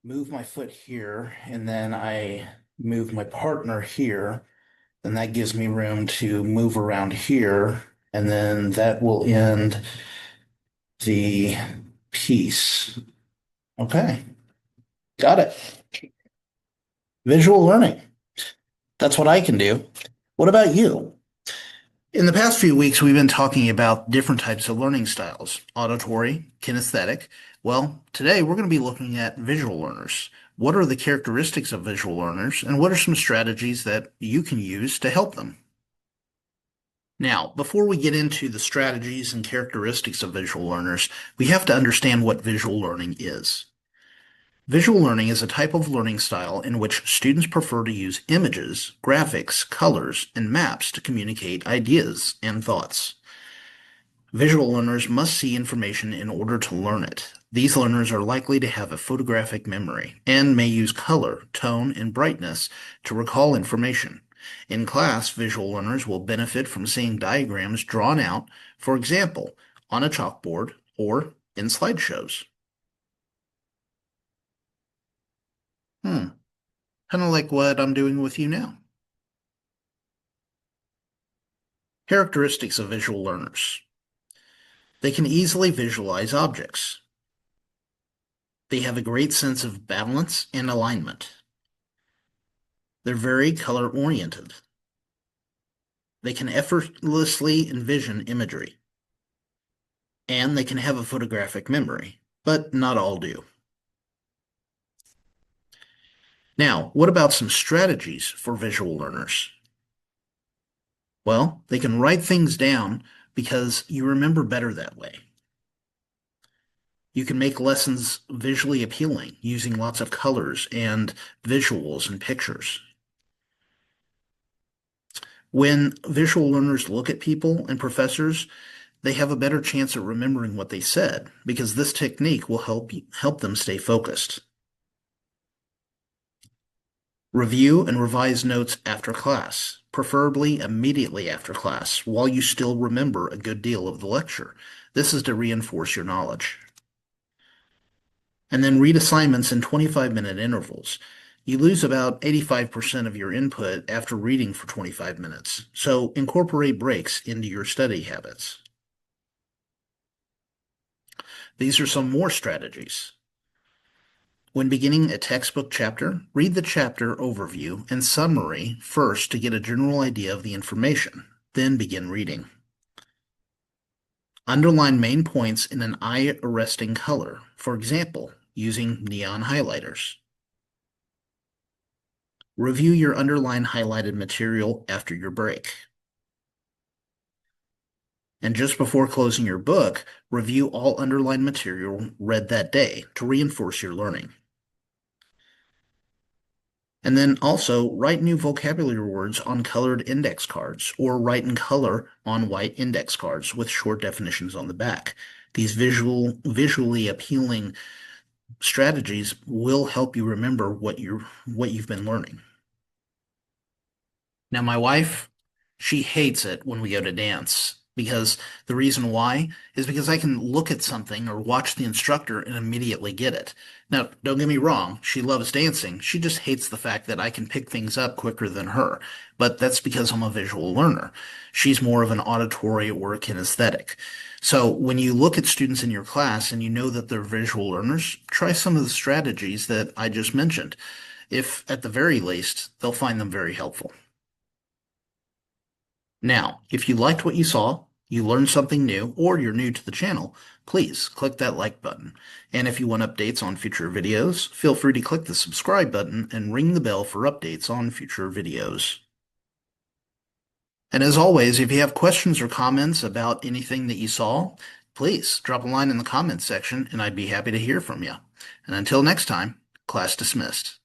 move my foot here and then I move my partner here, then that gives me room to move around here, and then that will end the piece. Okay, got it. Visual learning. That's what I can do. What about you? In the past few weeks, we've been talking about different types of learning styles, auditory, kinesthetic. Well, today we're going to be looking at visual learners. What are the characteristics of visual learners, and what are some strategies that you can use to help them? Now, before we get into the strategies and characteristics of visual learners, we have to understand what visual learning is. Visual learning is a type of learning style in which students prefer to use images, graphics, colors, and maps to communicate ideas and thoughts. Visual learners must see information in order to learn it. These learners are likely to have a photographic memory and may use color, tone, and brightness to recall information. In class, visual learners will benefit from seeing diagrams drawn out, for example, on a chalkboard or in slideshows. Kind of like what I'm doing with you now. Characteristics of visual learners. They can easily visualize objects. They have a great sense of balance and alignment. They're very color-oriented. They can effortlessly envision imagery. And they can have a photographic memory, but not all do. Now, what about some strategies for visual learners? Well, they can write things down because you remember better that way. You can make lessons visually appealing using lots of colors and visuals and pictures. When visual learners look at people and professors, they have a better chance of remembering what they said because this technique will help them stay focused. Review and revise notes after class, preferably immediately after class, while you still remember a good deal of the lecture. This is to reinforce your knowledge. And then read assignments in 25-minute intervals. You lose about 85% of your input after reading for 25 minutes, so incorporate breaks into your study habits. These are some more strategies. When beginning a textbook chapter, read the chapter overview and summary first to get a general idea of the information, then begin reading. Underline main points in an eye-arresting color, for example, using neon highlighters. Review your underlined highlighted material after your break. And just before closing your book, review all underlined material read that day to reinforce your learning. And then also write new vocabulary words on colored index cards or write in color on white index cards with short definitions on the back. These visually appealing strategies will help you remember what you've been learning. Now, my wife, she hates it when we go to dance because the reason why is because I can look at something or watch the instructor and immediately get it. Now, don't get me wrong, she loves dancing. She just hates the fact that I can pick things up quicker than her. But that's because I'm a visual learner. She's more of an auditory or a kinesthetic. So when you look at students in your class and you know that they're visual learners, try some of the strategies that I just mentioned. If at the very least, they'll find them very helpful. Now, if you liked what you saw, you learned something new, or you're new to the channel, please click that like button. And if you want updates on future videos, feel free to click the subscribe button and ring the bell for updates on future videos. And as always, if you have questions or comments about anything that you saw, please drop a line in the comments section and I'd be happy to hear from you. And until next time, class dismissed.